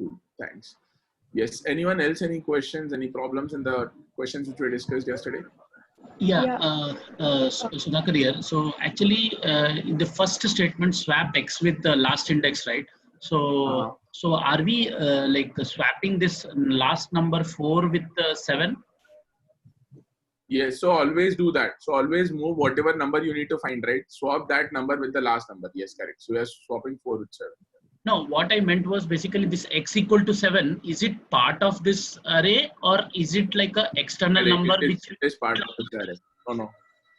Cool. Thanks. Yes. Anyone else? Any questions? Any problems in the questions which were discussed yesterday? Yeah, Sudhakar here. So actually, in the first statement, swap X with the last index, right? So, so are we like swapping this last number 4 with 7? Yes. So always do that. So always move whatever number you need to find, right? Swap that number with the last number. Yes, correct. So we are swapping 4 with 7. No, what I meant was basically this X equal to 7. Is it part of this array or is it like a external number? It is part of the array. Oh no.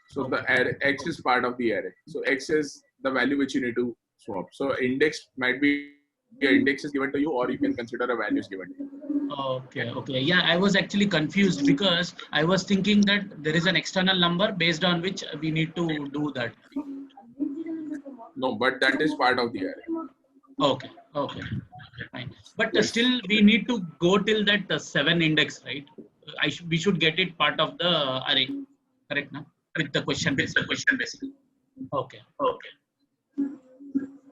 So the array X is part of the array. So X is the value which you need to swap. So index might be your index is given to you, or you can consider a value is given to you. Okay. Yeah, I was actually confused because I was thinking that there is an external number based on which we need to do that. No, but that is part of the array. Okay, fine. But still, we need to go till that 7 index, right? We should get it part of the array, correct? No? With the question basically. Okay.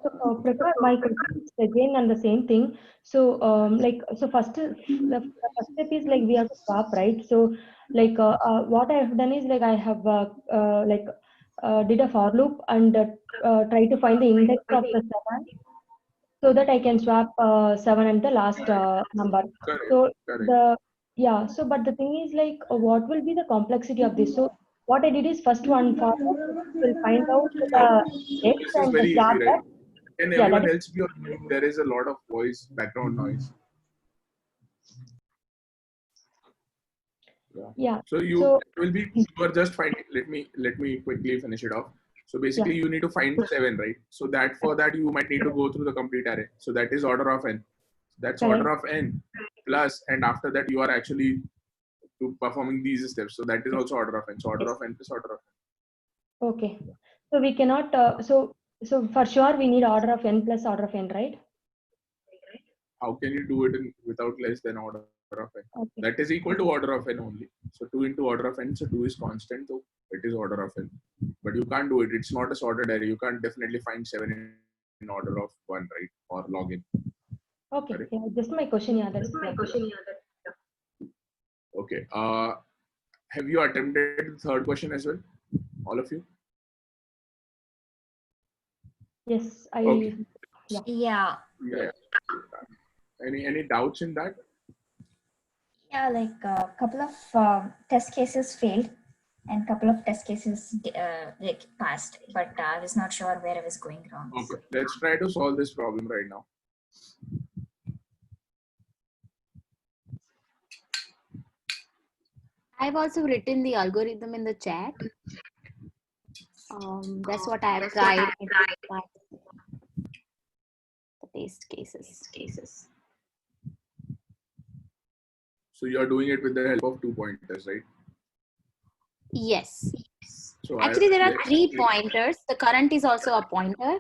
So, Prakash, my question is again on the same thing. So, first, the first step is like we have to swap, right? So, what I have done is like I have did a for loop and try to find the index of the 7, so that I can swap 7 and the last number. Correct. So Correct. So but the thing is like, what will be the complexity of this? So what I did is first one for will find out the X This is and very swap easy, that. right? Can Yeah, that everyone is else be on mute? There is a lot of voice, background noise. yeah. So you will be, you are just finding, let me quickly finish it off. So basically you need to find 7, right? So that for that you might need to go through the complete array. So that is order of n. That's Correct. order of n plus, and after that you are actually performing these steps. So that is also order of n. So order of n plus order of n. Okay. So we cannot. So for sure we need order of n plus order of n, right? How can you do it without less than order of n? Okay. That is equal to order of n only. So 2 into order of n. So 2 is constant. So it is order of n. But you can't do it. It's not a sorted array. You can't definitely find 7 in order of 1, right? Or log in. Okay. Correct? Yeah, just my question. Yeah, that's my question. Okay. Have you attempted the third question as well? All of you? Yes, I. Okay. Yeah. Yeah. Any doubts in that? Yeah, like a couple of test cases failed and couple of test cases like passed, but I was not sure where I was going wrong. Okay. Let's try to solve this problem right now. I've also written the algorithm in the chat. That's what I have tried. The test cases. So you are doing it with the help of 2 pointers, right? Yes. So actually, there are 3 pointers. The current is also a pointer.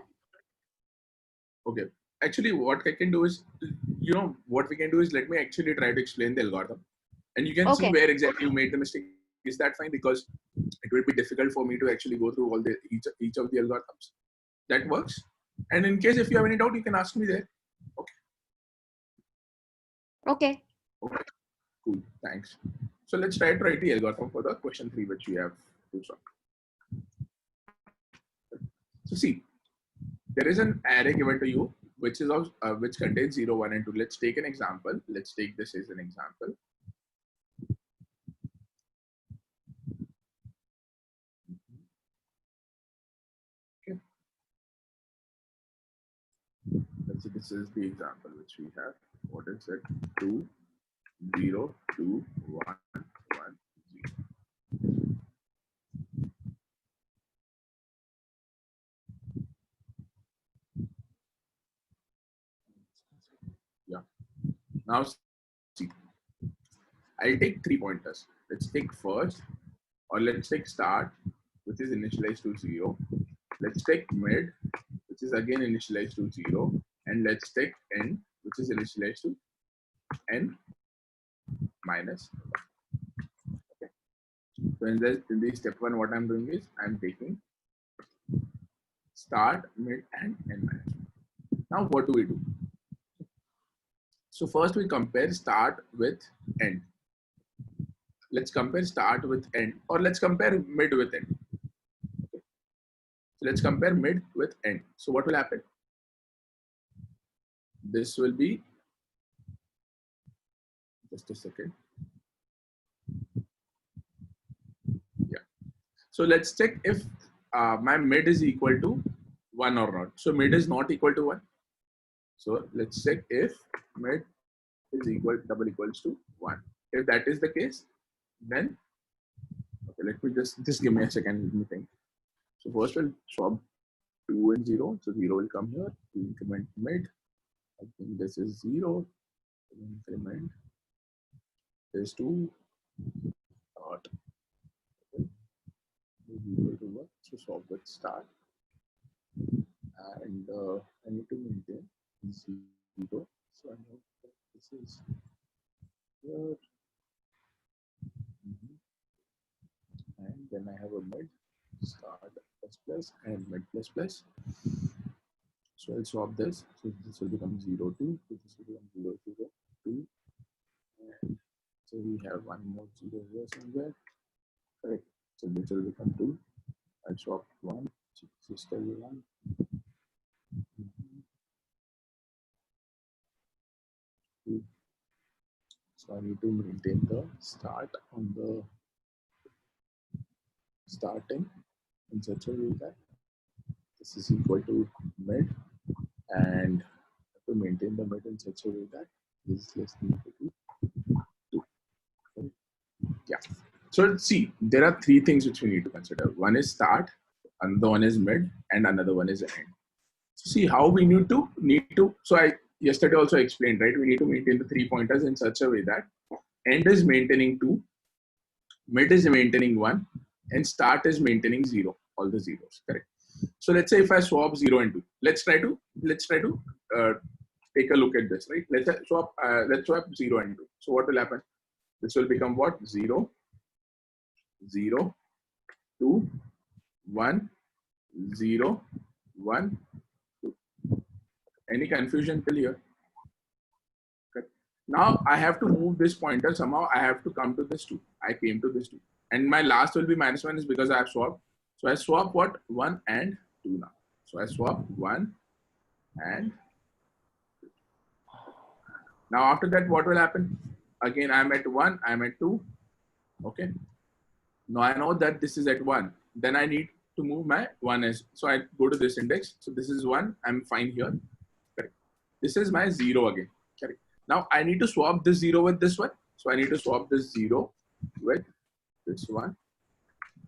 Okay. Actually, what I can do is, what we can do is, let me actually try to explain the algorithm. And you can see where exactly you made the mistake. Is that fine? Because it will be difficult for me to actually go through all each of the algorithms. That works. And in case if you have any doubt, you can ask me there. Okay. Okay. Cool. Thanks. So let's try to write the algorithm for the question 3, which we have to solve. So see, there is an array given to you, which is of which contains 0, 1, and 2. Let's take an example. Let's take this as an example. Okay. Let's see, this is the example which we have. What is it? 2, 0, 2, 1, 1, 0. Yeah. Now see, I'll take 3 pointers. Let's take first, or let's take start, which is initialized to 0. Let's take mid, which is again initialized to 0. And let's take end, which is initialized to n minus 1. Okay. So in this step 1, what I'm doing is I'm taking start, mid, and n minus 1. Now what do we do? So first we compare start with end. Let's compare start with end, or let's compare mid with end. Okay. So let's compare mid with end. So what will happen? This will be, just a second. Yeah. So let's check if my mid is equal to 1 or not. So mid is not equal to 1. So let's check if mid is double equals to 1. If that is the case, then okay, let me just give me a second. Let me think. So first we'll swap 2 and 0. So 0 will come here. We increment mid. I think this is 0. Increment is 2. Dot. Equal to 1. So swap with start. And I need to maintain 0. So I know that this is here. And then I have a mid start plus plus and mid plus plus. So I'll swap this. So this will become 0 2. So this will become 0 0 2. And so we have one more 0 here somewhere. Correct. So this will become 2. I'll swap 1. So this is still 1. So I need to maintain the start on the starting in such a way that this is equal to mid, and to maintain the mid in such a way that this is less than equal to 2. Okay. Yeah. So see, there are 3 things which we need to consider. One is start, another one is mid, and another one is end. So see how we need to. So I yesterday also explained, right? We need to maintain the 3 pointers in such a way that end is maintaining 2, mid is maintaining 1, and start is maintaining 0. All the zeros, correct? So let's say if I swap 0 and 2, let's try to take a look at this, right? Let's swap 0 and 2. So what will happen? This will become what? 0, 0, 2, 1, 0, 1, 2. Any confusion till here? Okay. Now I have to move this pointer somehow. I have to come to this 2. I came to this 2. And my last will be -1 is because I have swapped. So I swap what? 1 and 2 now. So I swap 1 and 2. Now after that, what will happen? Again, I'm at 1, I'm at 2. Okay. Now I know that this is at 1. Then I need to move my 1 as. So I go to this index. So this is 1. I'm fine here. Correct. This is my 0 again. Correct. Now I need to swap this 0 with this one. So I need to swap this 0 with this one.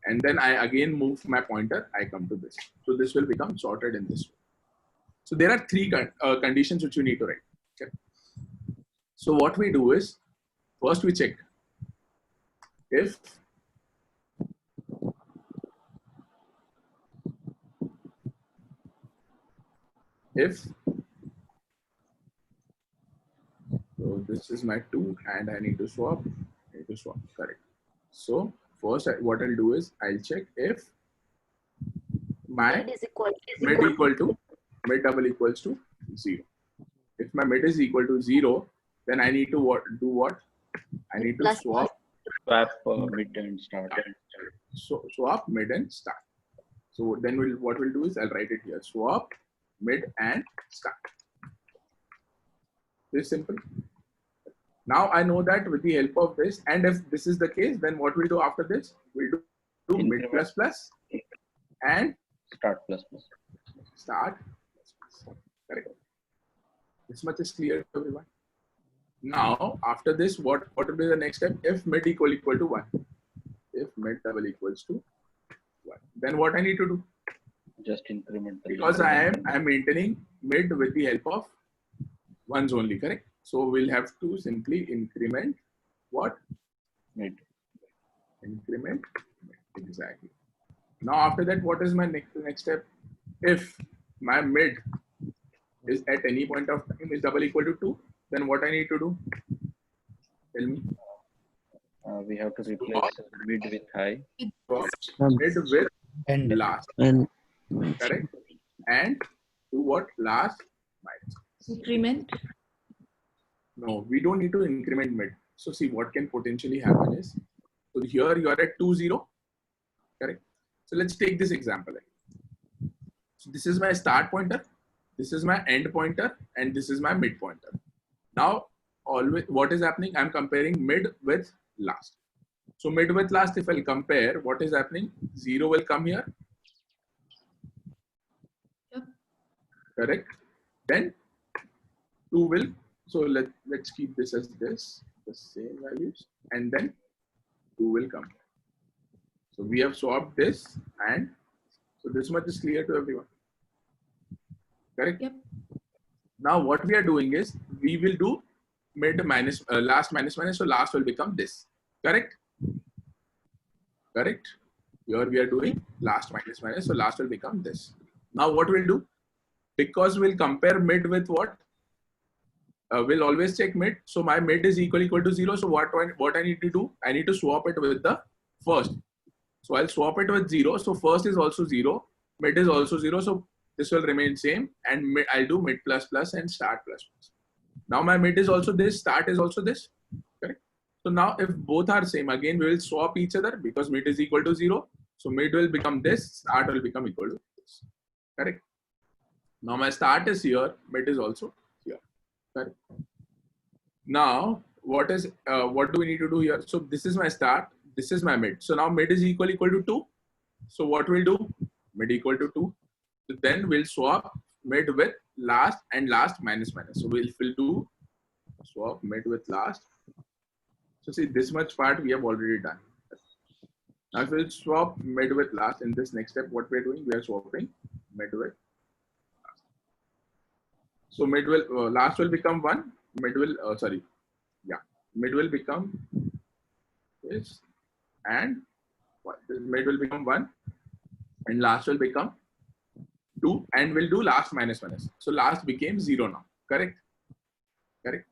And then I again move my pointer. I come to this. So this will become sorted in this way. So there are 3 conditions which you need to write. Okay. So what we do is, first we check if so this is my 2 and I need to swap. Correct. So first what I'll do is I'll check if my Mid is equal mid double equals to 0. If my mid is equal to 0, then I need to do what? I need to swap mid and start. So swap mid and start. So then what we'll do is I'll write it here. Swap mid and start. This is simple. Now I know that with the help of this, and if this is the case, then what we'll do after this? We'll do mid plus plus and Start plus plus. Start plus plus. Correct. This much is clear to everyone. Now after this, what will be the next step? If mid equal to 1. If mid double equals to 1. Then what I need to do? Just increment the Because I am maintaining mid with the help of ones only, correct? So we'll have to simply increment what? mid. Increment mid. Exactly. Now after that, what is my next step? If my mid is at any point of time is double equal to 2, then what I need to do? Tell me. We have to replace mid with high. Mid with And last, correct? And do what? Last minus. Increment. No, we don't need to increment mid. So see what can potentially happen is, so here you are at 2, 0, correct? So let's take this example. So this is my start pointer, this is my end pointer, and this is my mid pointer. Now, always what is happening? I'm comparing mid with last. So mid with last, if I'll compare, what is happening? 0 will come here. Yep. Correct. Then 2 will, so let's keep this as this, the same values, and then 2 will come. So we have swapped this, and so this much is clear to everyone. Correct? Yep. Now what we are doing is, we will do mid minus, last minus minus, so last will become this. Correct? Correct? Here we are doing last minus minus, so last will become this. Now what we'll do, because we'll compare mid with what? We'll always check mid. So my mid is equal to 0. So what I need to do? I need to swap it with the first. So I'll swap it with 0. So first is also 0. Mid is also 0. So this will remain same. And mid, I'll do mid plus plus and start plus plus. Now my mid is also this. Start is also this. Correct? So now if both are same, again we will swap each other because mid is equal to 0. So mid will become this. Start will become equal to this. Correct? Now my start is here. Mid is also here. Correct. Now, what do we need to do here? So this is my start, this is my mid. So now mid is equal to 2. So what we'll do? Mid equal to 2. So then we'll swap mid with last and last minus minus. So we'll do swap mid with last. So see, this much part we have already done. Now we'll swap mid with last. In this next step, what we're doing, we are swapping mid with. So mid will, last will become 1, mid will, mid will become this, and mid will become 1, and last will become 2, and we'll do last minus minus. So last became 0 now, correct? Correct?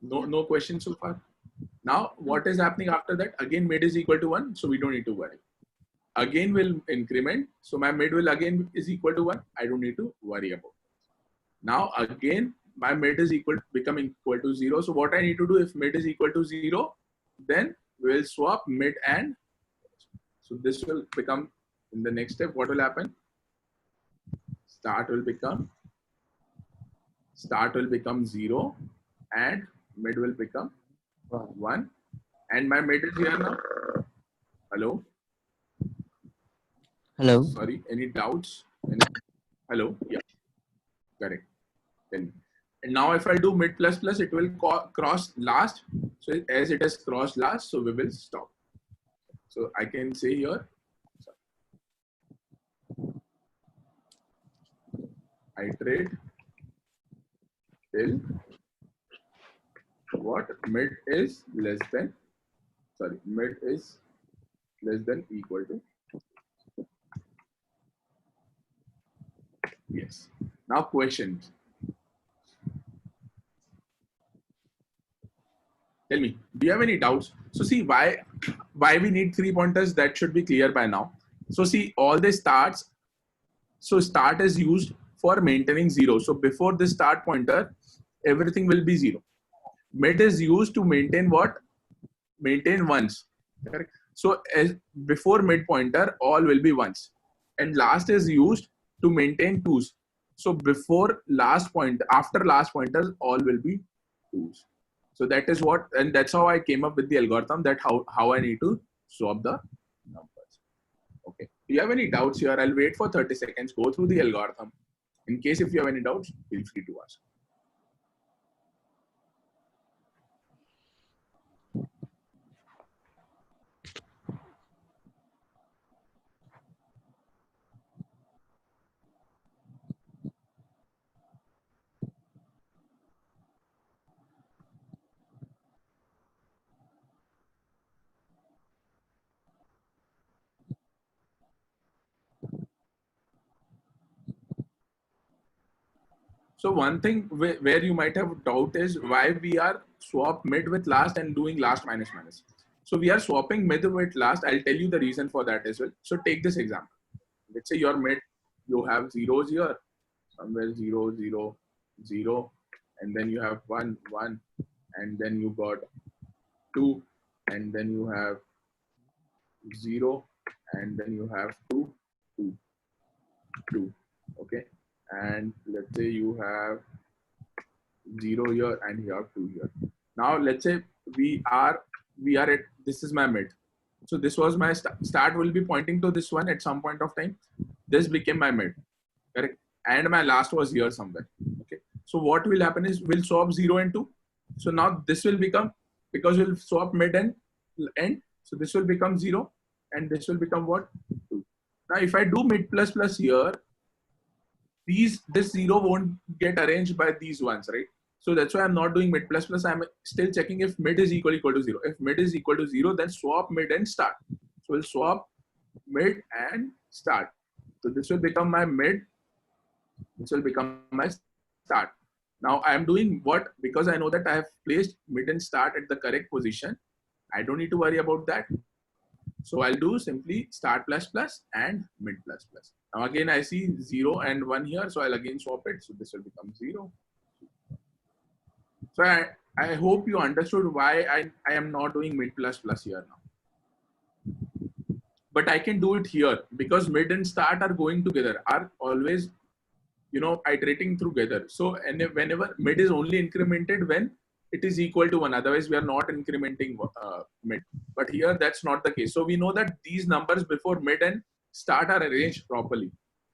No questions so far? Now, what is happening after that? Again, mid is equal to 1, so we don't need to worry. Again, we'll increment, so my mid will again is equal to 1, I don't need to worry about. Now again, my mid is becoming equal to 0. So what I need to do, if mid is equal to 0, then we'll swap mid and, so this will become, in the next step, what will happen? Start will become 0 and mid will become 1. And my mid is here now. Hello? Hello. Sorry, any doubts? Hello? Yeah, correct. And now if I do mid plus plus, it will cross last. So as it has crossed last, so we will stop. So I can say here, iterate till what? Mid is less than equal to. Yes. Now questions. Tell me, do you have any doubts? So see, why we need 3 pointers, that should be clear by now. So see, all the starts, so start is used for maintaining 0. So before the start pointer, everything will be 0. Mid is used to maintain what? Maintain ones. Correct? So as before mid pointer, all will be ones. And last is used to maintain 2s. So before last point, after last pointers, all will be 2s. So that is what, and that's how I came up with the algorithm, that how I need to swap the numbers. Okay. Do you have any doubts here? I'll wait for 30 seconds, go through the algorithm. In case if you have any doubts, feel free to ask. So one thing where you might have doubt is why we are swap mid with last and doing last minus minus. So we are swapping mid with last. I'll tell you the reason for that as well. So take this example. Let's say your mid, you have zeros here, somewhere 0, 0, 0, and then you have 1, 1, and then you got 2, and then you have 0, and then you have 2, 2, 2. Okay, and let's say you have 0 here and you have 2 here. Now let's say we are at, this is my mid. So this was my start will be pointing to this one at some point of time. This became my mid, correct? And my last was here somewhere. Okay. So what will happen is we'll swap 0 and 2. So now this will become, because we'll swap mid and end. So this will become 0 and this will become what? 2. Now if I do mid plus plus here, this 0 won't get arranged by these ones, right? So that's why I'm not doing mid plus plus. I'm still checking if mid is equal to 0. If mid is equal to 0, then swap mid and start. So we'll swap mid and start. So this will become my mid. This will become my start. Now I am doing what? Because I know that I have placed mid and start at the correct position. I don't need to worry about that. So I'll do simply start plus plus and mid plus plus. Now again I see 0 and 1 here. So I'll again swap it. So this will become 0. So I hope you understood why I am not doing mid plus plus here now. But I can do it here because mid and start are going together, are always, iterating together. So and whenever mid is only incremented when it is equal to 1, otherwise we are not incrementing mid. But here that's not the case. So we know that these numbers before mid and start are arranged properly,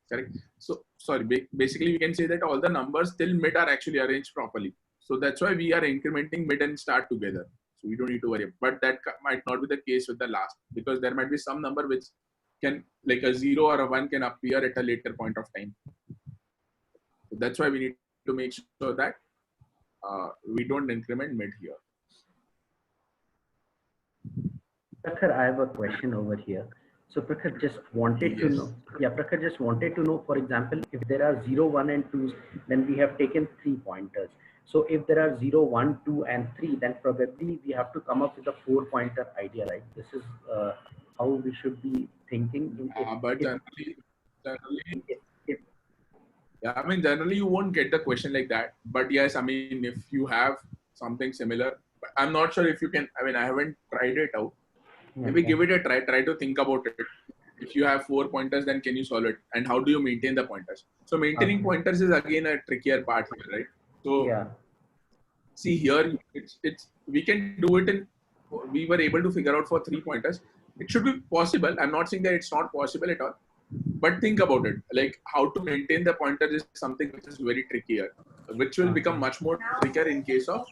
correct? So sorry, basically we can say that all the numbers till mid are actually arranged properly. So that's why we are incrementing mid and start together. So we don't need to worry. But that might not be the case with the last, because there might be some number which can, like a 0 or a 1 can appear at a later point of time. So that's why we need to make sure that we don't increment mid here. Prakhar, I have a question over here. So Prakhar just wanted to know. Yeah, Prakhar just wanted to know, for example, if there are 0, 1 and 2s, then we have taken 3 pointers. So if there are 0, 1, 2 and 3, then probably we have to come up with a 4-pointer idea, right? This is how we should be thinking. Generally you won't get the question like that. But yes, I mean, if you have something similar, I'm not sure if you can, I haven't tried it out. Maybe give it a try. Try to think about it. If you have 4 pointers, then can you solve it? And how do you maintain the pointers? So maintaining pointers is again a trickier part here, right? So see here, we can do it in. We were able to figure out for 3 pointers. It should be possible. I'm not saying that it's not possible at all. But think about it. Like how to maintain the pointers is something which is very trickier, which will become much more trickier in case of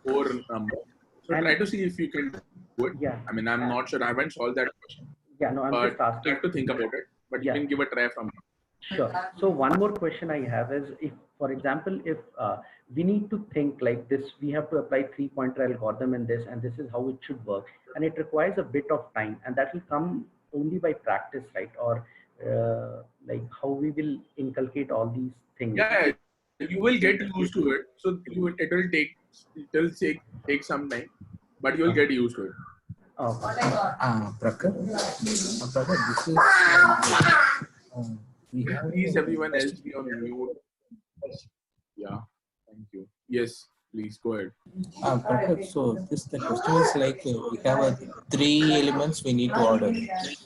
4 numbers. So try to see if you can do it. Yeah. I'm not sure. I haven't solved that question. Yeah, no, I'm just asking. You have to think about it, but you can give a try from here. Sure. So one more question I have is, if, for example, if we need to think like this, we have to apply 3-pointer algorithm in this, and this is how it should work, and it requires a bit of time, and that will come only by practice, right? Or like how we will inculcate all these things. Yeah, you will get used to it. So it will take some time, but you will get used to it. Prakhar, this is please everyone else be on mute. Yeah, thank you. Yes, please go ahead. Prakhar, so the question is like we have 3 elements we need to order.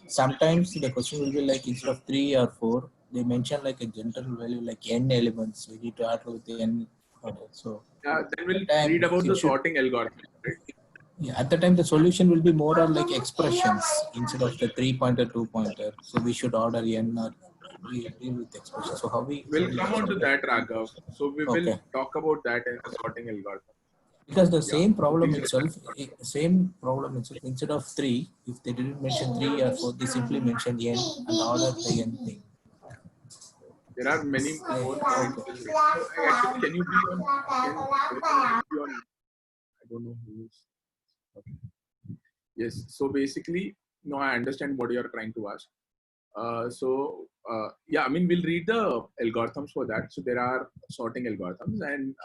Sometimes the question will be like instead of 3 or 4, they mention like a general value like n elements. We need to order with the n order. So then we'll read about the sorting algorithm. Right? Yeah, at the time the solution will be more on like expressions instead of the 3-pointer, 2-pointer. So we should order n or we deal with expressions. So how we will come on to that, Raghav. So we will talk about that in the sorting algorithm. Because the same problem itself, instead of 3, if they didn't mention 3 or 4, they simply mentioned n and order the n thing. There are many more points. Actually, can you be on? I don't know who is. Okay. Yes. So basically, no, I understand what you are trying to ask. Yeah, I mean, we'll read the algorithms for that. So there are sorting algorithms, and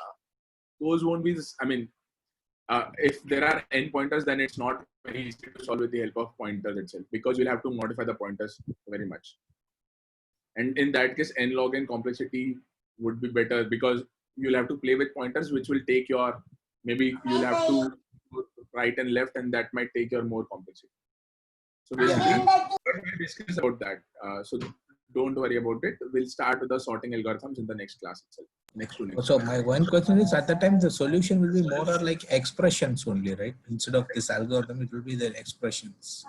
those won't be. If there are n pointers, then it's not very easy to solve with the help of pointers itself, because you'll have to modify the pointers very much. And in that case, n log n complexity would be better, because you'll have to play with pointers, which will take your maybe you'll have to go right and left, and that might take your more complexity. So basically, we'll discuss about that. So don't worry about it. We'll start with the sorting algorithms in the next class itself. Next. So my one question is, at the time the solution will be more or like expressions only, right? Instead of this algorithm, it will be the expressions.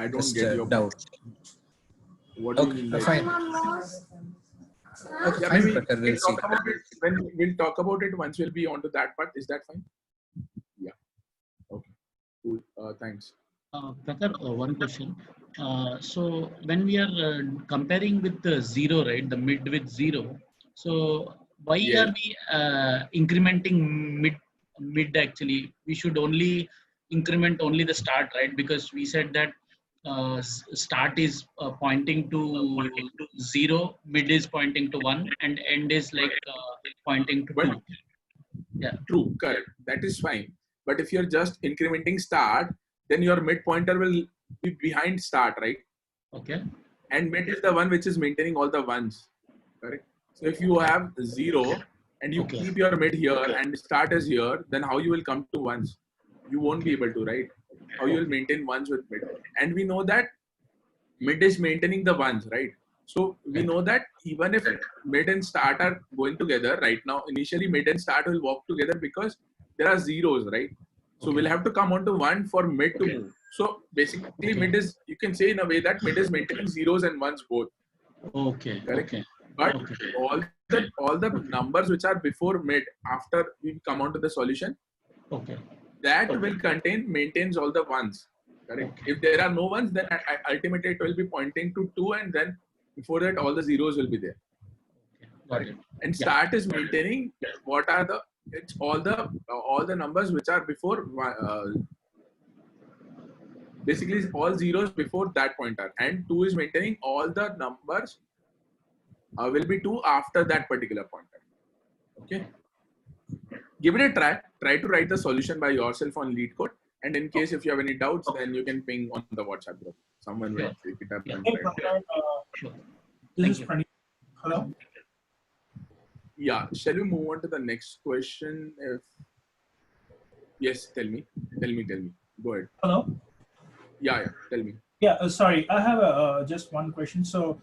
I don't Just get your doubt. What do you Okay, mean by fine. Okay, yeah, fine, maybe Prakhar, we'll see. talk about it when we'll talk about it once we'll be on to that part. Is that fine? Yeah. Okay. Cool. Thanks. Prakhar, one question. So when we are comparing with the zero, right, the mid with zero, so why Yes. are we incrementing mid actually? We should only increment only the start, right? Because we said that start is pointing to 0, mid is pointing to 1, and end is like pointing to But 2. Yeah. true, correct. That is fine. But if you're just incrementing start, then your mid pointer will be behind start, right? Okay. And mid is the one which is maintaining all the ones, correct? So if you have 0 and you Okay. keep your mid here and start is here, then how you will come to ones? You won't be able to, right? How you will maintain ones with mid? And we know that mid is maintaining the ones, right? So we know that even if mid and start are going together right now, initially mid and start will walk together because there are zeros, right? So we'll have to come on to 1 for mid to move. So basically mid is, you can say in a way that mid is maintaining zeros and ones both. Okay. Correct? Okay. But Okay. all the numbers which are before mid, after we come on to the solution, Okay. that will maintains all the ones. Correct? If there are no ones, then ultimately it will be pointing to 2, and then before that all the zeros will be there. Got it. And start is maintaining what are the, it's all the numbers which are before basically all zeros before that pointer, and 2 is maintaining all the numbers will be 2 after that particular pointer. Okay, give it a try to write the solution by yourself on LeetCode, and in case if you have any doubts, then you can ping on the WhatsApp group. Someone will pick it up and Hey, try. Prakhar, Sure. this is Praneeth. Hello. Yeah, shall we move on to the next question? If yes, tell me. Go ahead. Hello. Yeah, tell me. Yeah, sorry, I have just one question. So,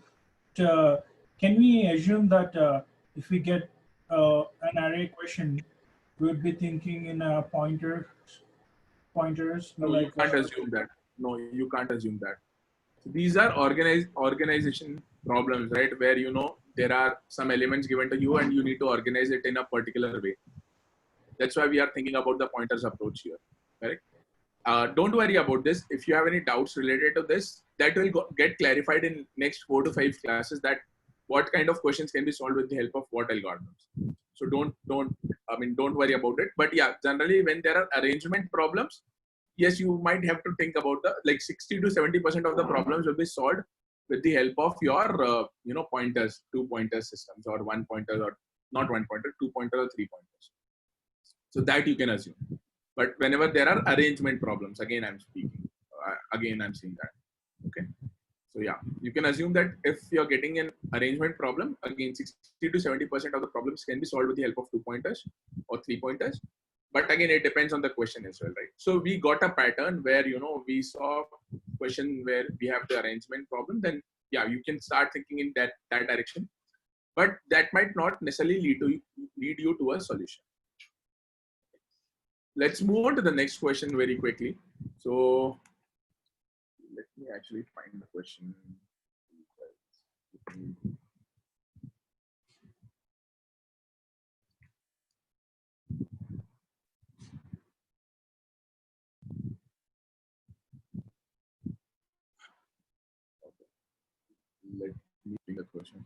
can we assume that if we get an array question, we would be thinking in pointers, No, like you can't assume that. No, you can't assume that. So these are organization problems, right? Where there are some elements given to you and you need to organize it in a particular way. That's why we are thinking about the pointers approach here, correct? Don't worry about this. If you have any doubts related to this, that will get clarified in next 4 to 5 classes, that what kind of questions can be solved with the help of what algorithms. So don't worry about it. But yeah, generally when there are arrangement problems, yes, you might have to think about the 60 to 70% of the problems will be solved with the help of your pointers, 2 pointer systems, or 1 pointer, or not 1 pointer, 2 pointer, or 3 pointers. So that you can assume. But whenever there are arrangement problems, again I'm saying that. Okay. So yeah, you can assume that if you're getting an arrangement problem, again 60 to 70% of the problems can be solved with the help of 2 pointers or 3 pointers. But again, it depends on the question as well, right? So we got a pattern where we saw question where we have the arrangement problem. Then yeah, you can start thinking in that direction, but that might not necessarily lead you to a solution. Let's move on to the next question very quickly. So let me actually find the question. Let me bring the question.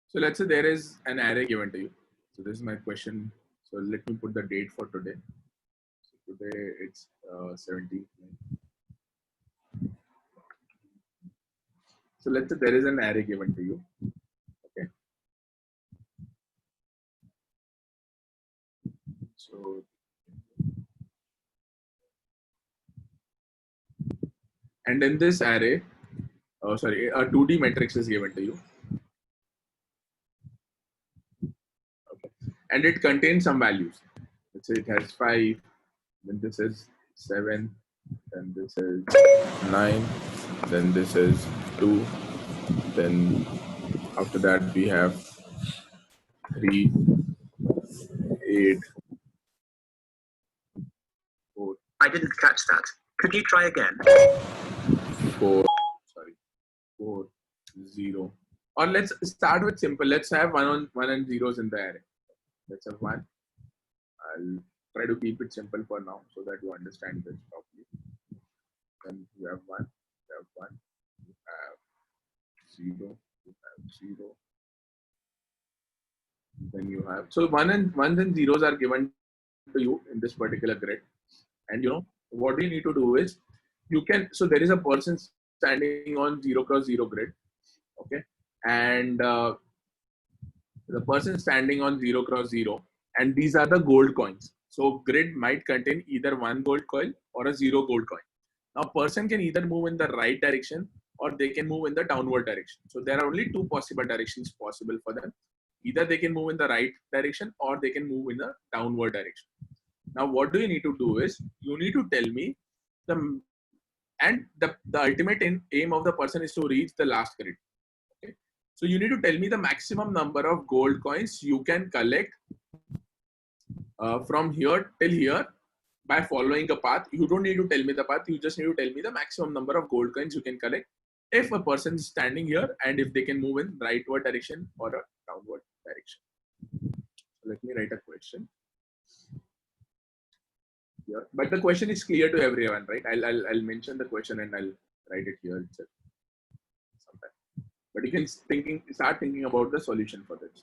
So let's say there is an array given to you. So this is my question. So let me put the date for today. So today it's 17th. So let's say there is an array given to you. Okay. So and in this array, sorry, a 2D matrix is given to you. Okay. And it contains some values. Let's say it has 5, then this is 7, then this is 9, then this is 2, then after that we have 3, 8, 4. I didn't catch that. Could you try again? 4, sorry, 4, 0. Or let's start with simple. Let's have 1 and zeros in the array. Let's have 1. I'll try to keep it simple for now so that you understand this properly. Then you have 1, you have 1, you have 0, you have 0. Then you have, so ones and zeros are given to you in this particular grid. And what you need to do is, you can, so there is a person standing on 0 cross 0 grid. Okay. And the person standing on 0 cross 0, and these are the gold coins. So grid might contain either 1 gold coin or a 0 gold coin. Now person can either move in the right direction or they can move in the downward direction. So there are only 2 possible directions possible for them. Either they can move in the right direction or they can move in the downward direction. Now what do you need to do is, you need to tell me the ultimate aim of the person is to reach the last grid. Okay. So you need to tell me the maximum number of gold coins you can collect from here till here by following a path. You don't need to tell me the path, you just need to tell me the maximum number of gold coins you can collect if a person is standing here and if they can move in rightward direction or a downward direction. So let me write a question here, but the question is clear to everyone, right? I'll mention the question and I'll write it here itself sometime. But you can start thinking about the solution for this.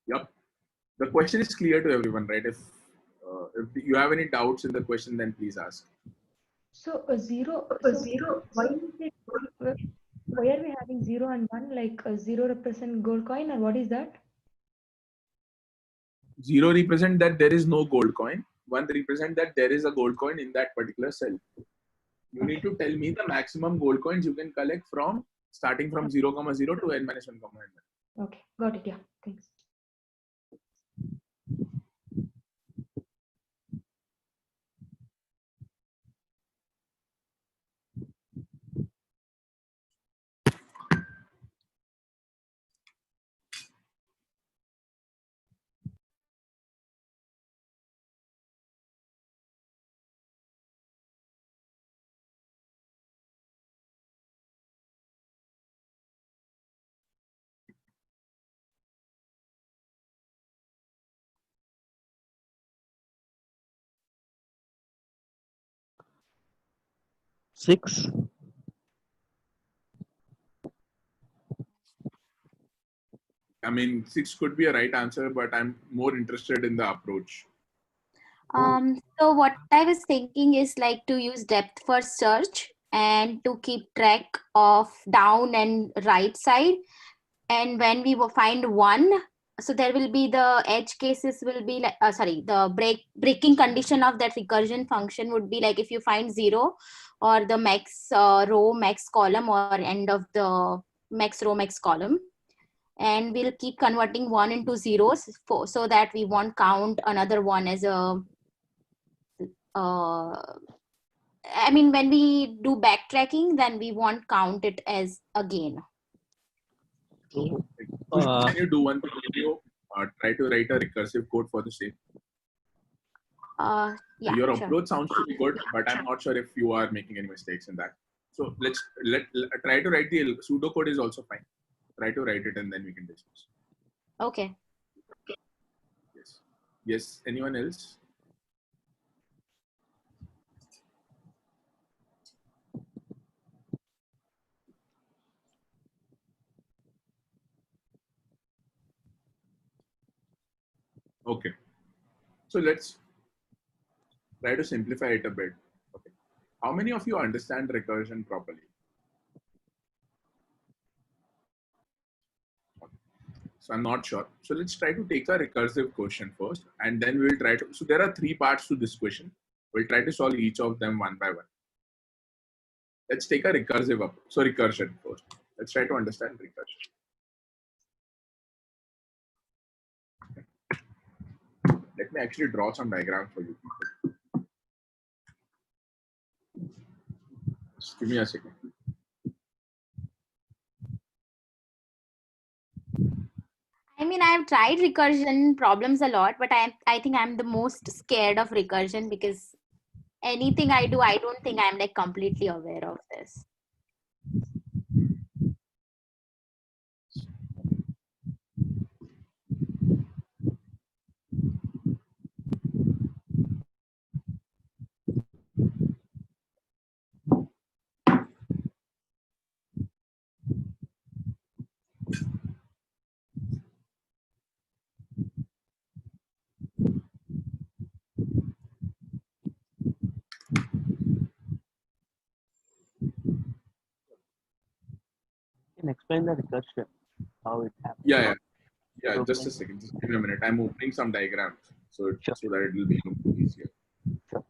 Yep. The question is clear to everyone, right? If you have any doubts in the question, then please ask. So zero. So why is it? Why are we having 0 and 1? Like 0 represent gold coin, or what is that? 0 represent that there is no gold coin. 1 represent that there is a gold coin in that particular cell. You need to tell me the maximum gold coins you can collect from starting from 0, 0 to n minus 1, n. Okay, got it. Yeah, thanks. Six. I mean, 6 could be a right answer, but I'm more interested in the approach. So what I was thinking is like to use depth first search and to keep track of down and right side. And when we will find 1, so there will be the edge cases will be like, the breaking condition of that recursion function would be like if you find 0 or the max row, max column, or end of the max row, max column. And we'll keep converting 1 into zeros so that we won't count another one as a I mean, when we do backtracking, then we won't count it as a gain. Can you do one thing? Try to write a recursive code for the same. Yeah, your sure. approach sounds pretty good, but I'm not sure if you are making any mistakes in that. So let's try to write the pseudocode is also fine. Try to write it and then we can discuss. Okay. Yes. Yes. Anyone else? Okay. So let's try to simplify it a bit. Okay. How many of you understand recursion properly? So I'm not sure. So let's try to take a recursive question first, and then we'll try to. So there are three parts to this question. We'll try to solve each of them one by one. Let's take a recursive approach. So recursion first. Let's try to understand recursion. Let me actually draw some diagrams for you people. Just give me a second. I mean, I've tried recursion problems a lot, but I think I'm the most scared of recursion because anything I do, I don't think I'm like completely aware of this. Can explain the recursion, how it happens. Yeah. Okay. Just a second. Just give me a minute. I'm opening some diagrams so Sure. so that it will be easier. Sure.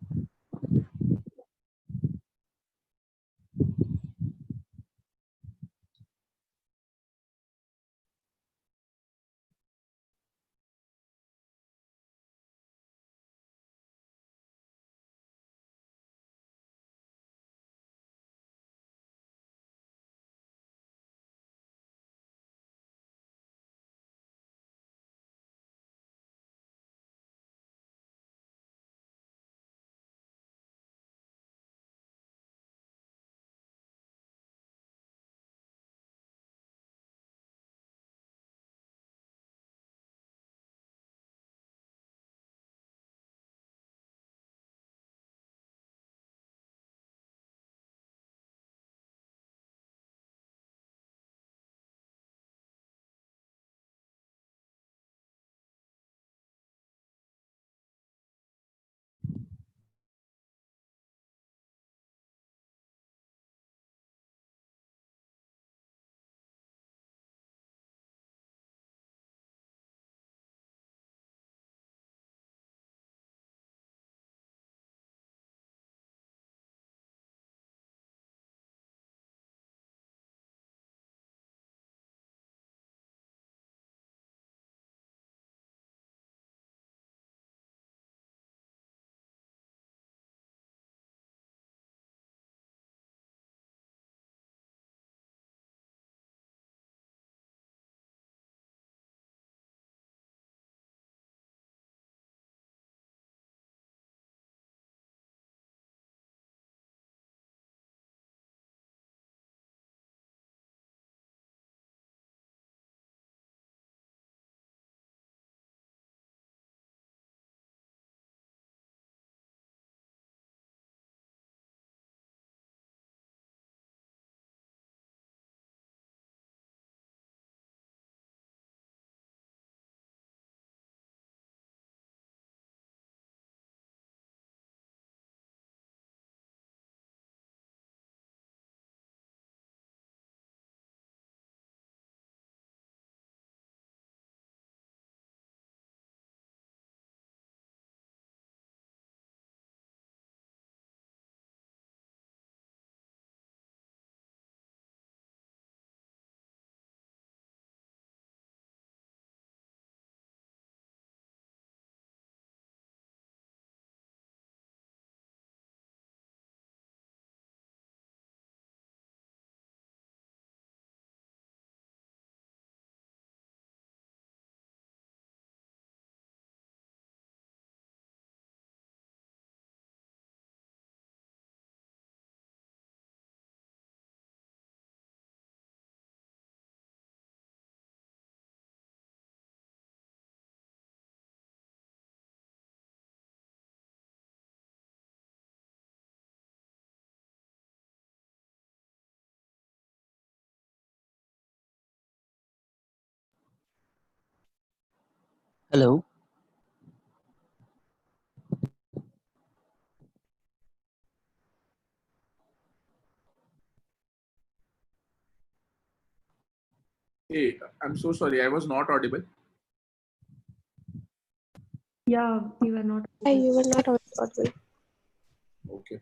Hello. Hey, I'm so sorry. I was not audible. Yeah, we were not. You were not audible. Okay.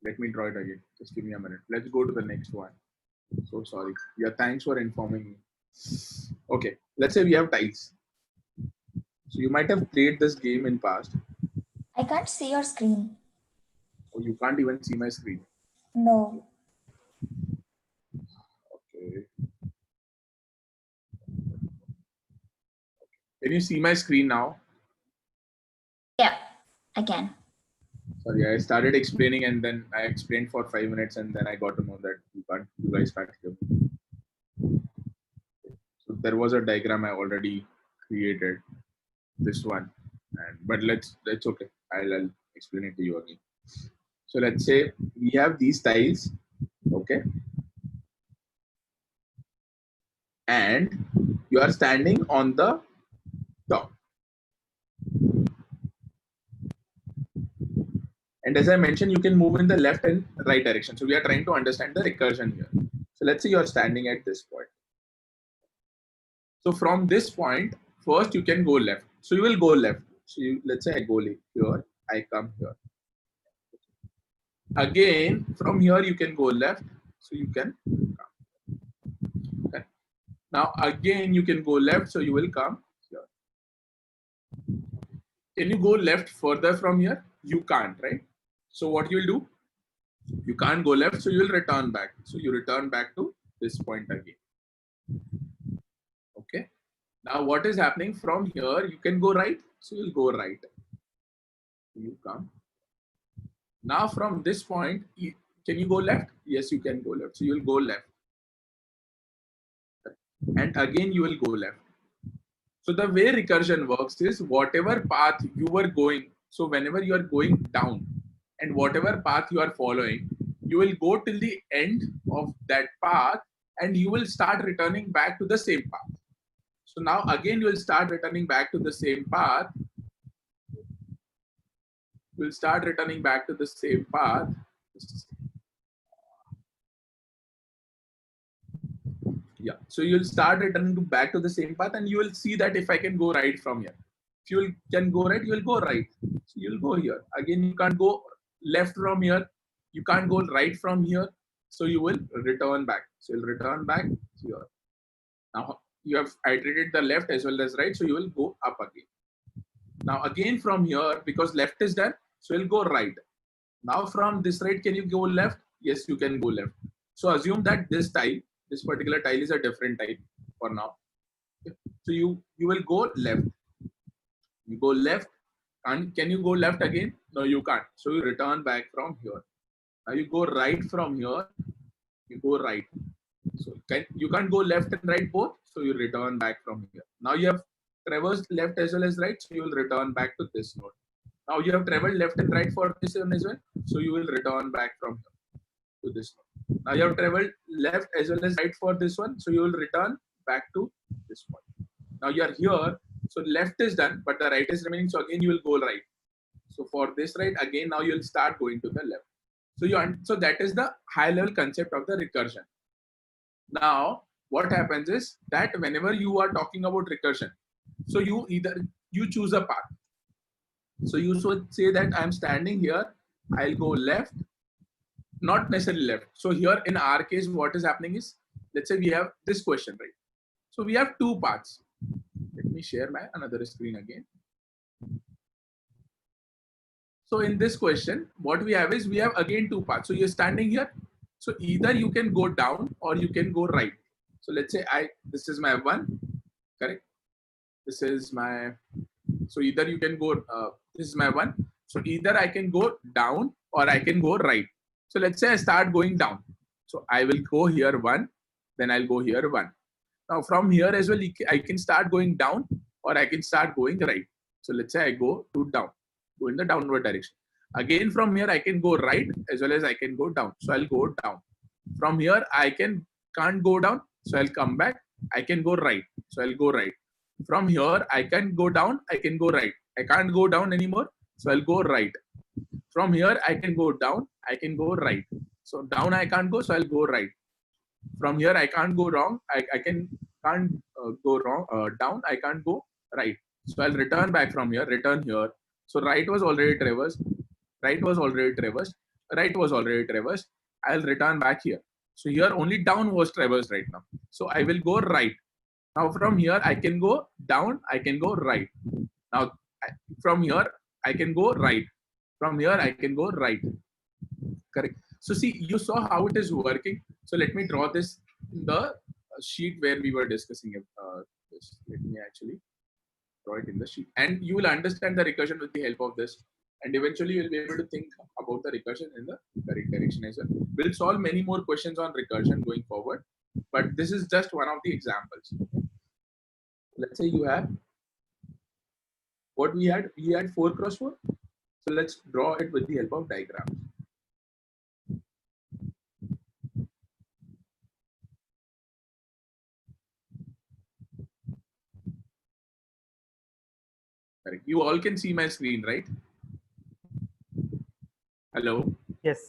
Let me draw it again. Just give me a minute. Let's go to the next one. So sorry. Yeah, thanks for informing me. Okay. Let's say we have tiles. So you might have played this game in past. I can't see your screen. Or you can't even see my screen. No. Okay. Can you see my screen now? Yeah, I can. Sorry, I started explaining and then I explained for 5 minutes and then I got to know that you guys can't hear me. So there was a diagram I already created, this one, but that's okay. I'll explain it to you again. So let's say we have these tiles, okay, and you are standing on the top. And as I mentioned, you can move in the left and right direction. So we are trying to understand the recursion here. So let's say you're standing at this point. So from this point, first you can go left. So you will go left. So let's say I go here, I come here. Again, from here you can go left. So you can come. Okay. Now again you can go left. So you will come here. Can you go left further from here? You can't, right? So what you will do? You can't go left, so you will return back. So you return back to this point again. Okay. Now what is happening from here? You can go right, so you'll go right. You come. Now from this point, can you go left? Yes, you can go left. So you'll go left. And again you will go left. So the way recursion works is whatever path you were going, so whenever you are going down and whatever path you are following, you will go till the end of that path and you will start returning back to the same path. So now again you will start returning back to the same path. You will start returning back to the same path. Yeah, so you'll start returning back to the same path and you will see that if I can go right from here. If you can go right, you will go right. So you'll go here. Again, you can't go left from here. You can't go right from here. So you will return back. So you'll return back here. Now you have iterated the left as well as right. So you will go up again. Now again from here, because left is done, so you'll go right. Now from this right, can you go left? Yes, you can go left. So assume that this particular tile is a different tile for now. So you will go left. You go left. And can you go left again? No, you can't. So you return back from here. Now you go right from here. You go right. So you can't go left and right both. So you return back from here. Now you have traversed left as well as right. So you will return back to this node. Now you have traveled left and right for this one as well. So you will return back from here to this one. Now you have traveled left as well as right for this one. So you will return back to this point. Now you are here. So left is done, but the right is remaining. So again you will go right. So for this right, again now you will start going to the left. So that is the high level concept of the recursion. Now what happens is that whenever you are talking about recursion, so you choose a path. So you should say that I'm standing here, I'll go left, not necessarily left. So here in our case, what is happening is, let's say we have this question, right? So we have two paths. Let me share my another screen again. So in this question, what we have is we have again two paths. So you're standing here. So either you can go down or you can go right. So let's say this is my one, correct? This is my, so either you can go, this is my one. So either I can go down or I can go right. So let's say I start going down. So I will go here one, then I'll go here one. Now from here as well, I can start going down or I can start going right. So let's say I go down, go in the downward direction. Again from here I can go right as well as I can go down. So I'll go down. From here I can't go down. So I'll come back. I can go right. So I'll go right. From here I can go down. I can go right. I can't go down anymore. So I'll go right. From here I can go down. I can go right. So down I can't go. So I'll go right. From here I can't go wrong. I can't can't go down, I can't go right. So I'll return back from here, return here. So right was already traversed, right was already traversed, right was already traversed. I'll return back here. So here only down was traversed right now. So I will go right. Now from here I can go down, I can go right. Now from here I can go right. From here I can go right. Correct. So see, you saw how it is working. So let me draw this in the sheet where we were discussing it. This. Let me actually draw it in the sheet, and you will understand the recursion with the help of this. And eventually you'll be able to think about the recursion in the correct direction as well. We'll solve many more questions on recursion going forward, but this is just one of the examples. Let's say you have what we had 4 cross 4. So let's draw it with the help of diagrams. Correct. You all can see my screen, right? Hello. Yes.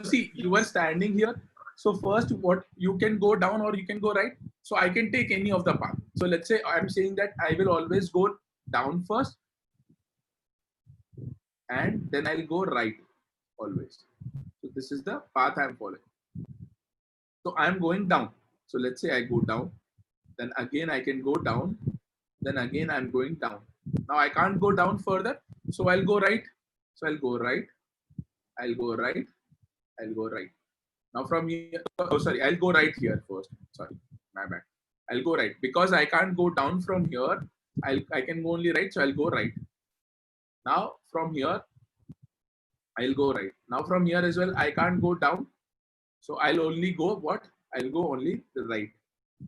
See, you are standing here. So first, what you can go down or you can go right. So I can take any of the path. So let's say I'm saying that I will always go down first, and then I'll go right always. So this is the path I'm following. So I'm going down. So let's say I go down, then again I can go down, then again I'm going down. Now I can't go down further. So I'll go right. So I'll go right. I'll go right. I'll go right. Now from here, oh sorry, I'll go right here first. Sorry, my bad. I'll go right because I can't go down from here. I can go only right, so I'll go right. Now from here, I'll go right. Now from here as well, I can't go down, so I'll only go what? I'll go only the right.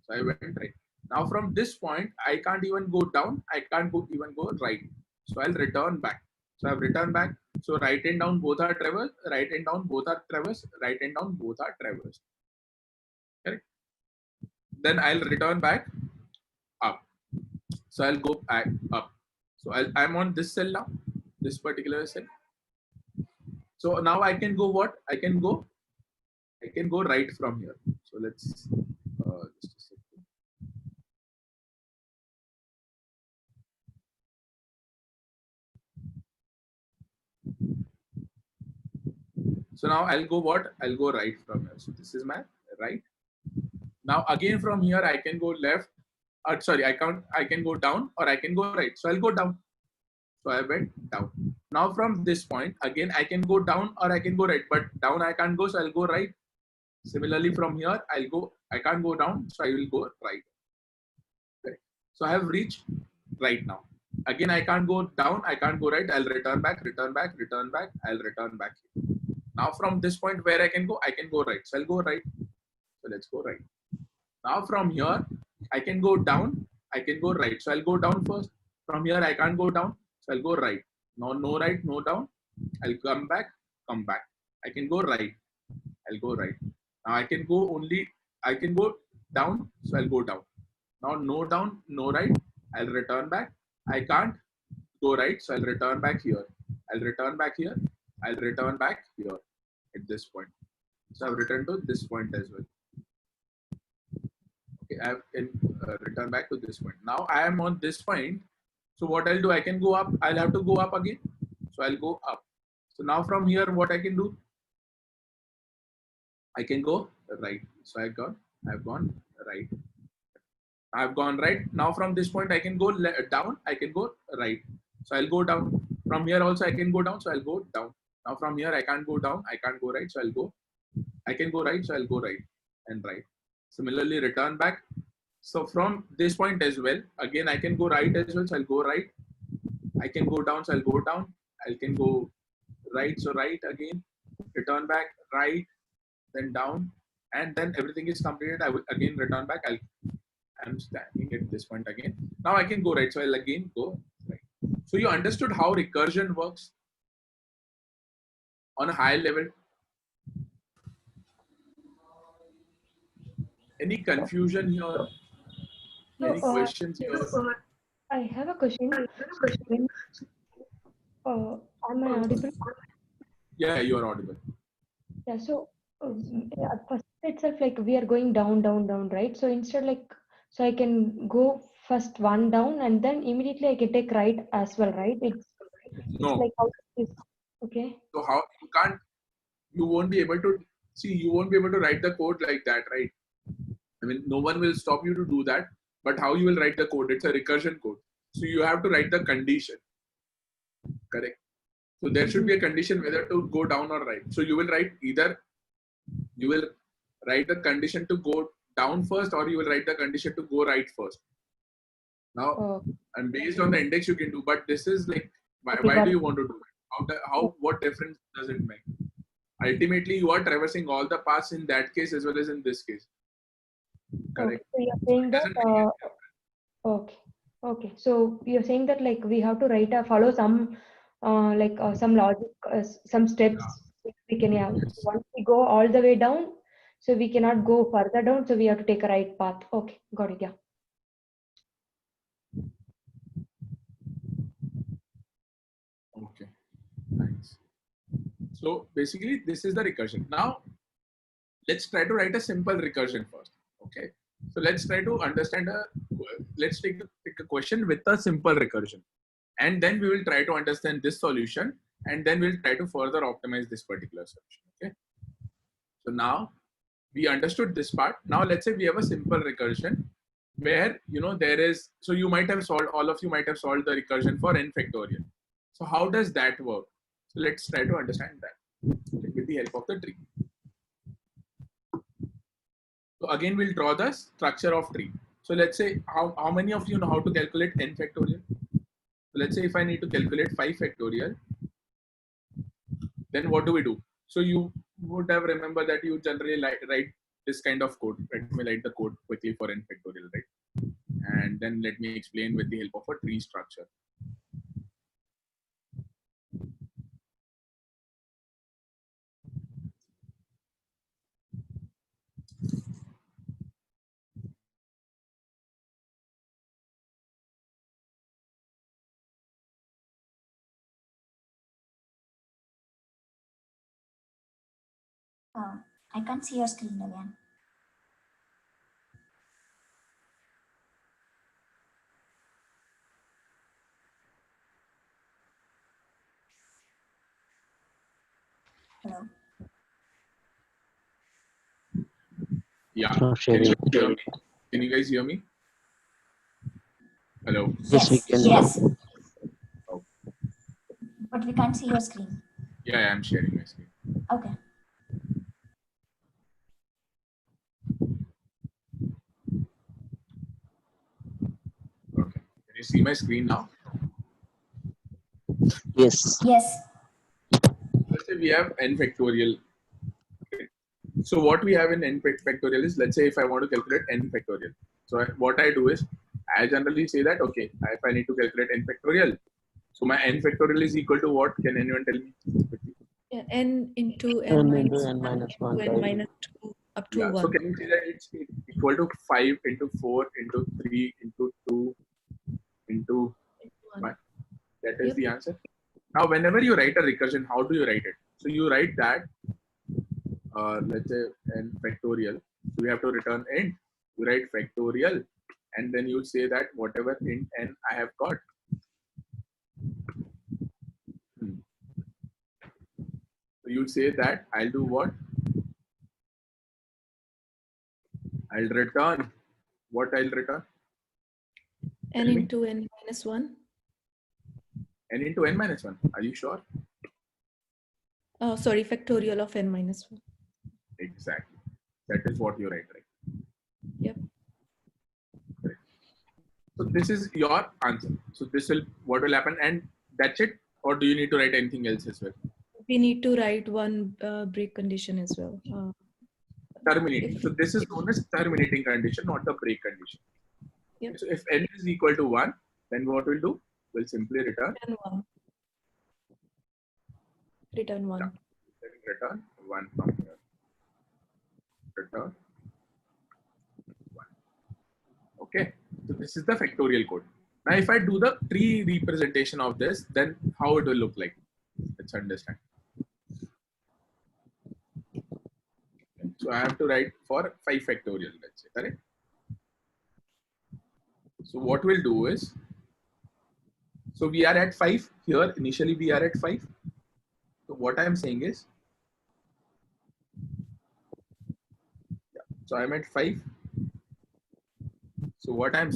So I went right. Now from this point, I can't even go down. I can't even go right. So I'll return back. So I've returned back. So right and down both are traversed. Right and down both are traversed. Right and down both are traversed. Correct. Then I'll return back up. So I'll go back up. So I'm on this cell now, this particular cell. So now I can go what? I can go right from here. So let's just a second. So now I'll go what? I'll go right from here. So this is my right. Now again from here I can go left. Sorry, I can go down or I can go right. So I'll go down. So I went down. Now from this point again I can go down or I can go right, but down I can't go, so I'll go right. Similarly from here I can't go down, so I will go right. Okay. So I have reached right now. Again I can't go down, I can't go right. I'll return back, return back, return back. I'll return back here. Now from this point where I can go right. So I'll go right. So let's go right. Now from here I can go down, I can go right. So I'll go down first. From here I can't go down, so I'll go right. Now no right, no down. I'll come back. I can go right. I'll go right. Now I can go down, so I'll go down. Now no down, no right. I'll return back. I can't go right, so I'll return back here. I'll return back here. I'll return back here at this point. So I've returned to this point as well. Okay, I can return back to this point. Now I am on this point. So what I'll do, I can go up. I'll have to go up again. So I'll go up. So now from here, what I can do, I can go right. So I've gone right. I've gone right. Now from this point, I can go down. I can go right. So I'll go down. From here also, I can go down. So I'll go down. Now from here, I can't go down. I can't go right. So I can go right. So I'll go right and right. Similarly, return back. So from this point as well, again, I can go right as well. So I'll go right. I can go down. So I'll go down. I can go right. So right again, return back, right, then down, and then everything is completed. I will again return back. I'm standing at this point again. Now I can go right. So I'll again go right. So you understood how recursion works on a high level? Any confusion here? Any questions here? I have a question. Am I audible? Yeah, you are audible. Yeah. So First itself, like we are going down, down, down, right? So instead, like, so I can go first one down and then immediately I can take right as well, right? It's No. like how is okay. So how you can't, you won't be able to see, you won't be able to write the code like that, right? I mean, no one will stop you to do that, but how you will write the code? It's a recursion code. So you have to write the condition, correct? So there should be a condition whether to go down or right. So you will write either, you will write the condition to go down first, or you will write the condition to go right first. Now, and based on the index you can do, but this is like, why do you want to do it? What difference does it make? Ultimately, you are traversing all the paths in that case as well as in this case. Correct. So you're saying that, okay. So you're saying that like we have to write follow some some logic, some steps. We can once we go all the way down, so we cannot go further down. So we have to take a right path. Okay, got it. Yeah. Okay, nice. So basically, this is the recursion. Now, let's try to write a simple recursion first. Okay. So let's try to understand let's take a question with a simple recursion. And then we will try to understand this solution. And then we'll try to further optimize this particular solution. Okay. So now we understood this part. Now let's say we have a simple recursion where, there is, so you might have solved, all of you might have solved the recursion for n factorial. So how does that work? So let's try to understand that with the help of the tree. So again, we'll draw the structure of tree. So let's say, how many of you know how to calculate n factorial? So let's say if I need to calculate 5 factorial, then what do we do? So you would have remembered that you generally write this kind of code. Let me write the code quickly for n factorial, right? And then let me explain with the help of a tree structure. I can't see your screen again. Hello. Yeah. Can you guys hear me? Hello. Yes, we can. Yes. Oh. But we can't see your screen. Yeah, I'm sharing my screen. Okay. Okay. Can you see my screen now? Yes. Yes. Let's say we have n factorial. Okay. So what we have in n factorial is, let's say if I want to calculate n factorial. So what I do is, I generally say that, okay, if I need to calculate n factorial, so my n factorial is equal to what? Can anyone tell me? Yeah, n into n minus 1 to n minus 2 up to 1. So can you say that it's equal to 5 into 4 into 3 into 2 into 1? That is the answer. Now, whenever you write a recursion, how do you write it? So you write that, let's say n factorial. So we have to return int. You write factorial, and then you say that whatever int n I have got. So you say that I'll do what? I'll return. What I'll return? N into n minus 1. N into n minus 1. Are you sure? Oh, sorry, factorial of n minus 1. Exactly. That is what you write, right? Yep. Correct. So this is your answer. So this will, what will happen, and that's it? Or do you need to write anything else as well? We need to write one break condition as well. Terminating. So this is known as terminating condition, not the break condition. Yep. So if n is equal to 1, then what we'll do? We'll simply return. Return 1. Yeah. Return 1 from here. Return 1. Okay. So this is the factorial code. Now, if I do the tree representation of this, then how it will look like? Let's understand. So I have to write for 5 factorial, let's say, correct? So what we'll do is, so we are at 5 here. Initially, we are at 5. So what I'm saying is, so I'm at 5. So what I'm saying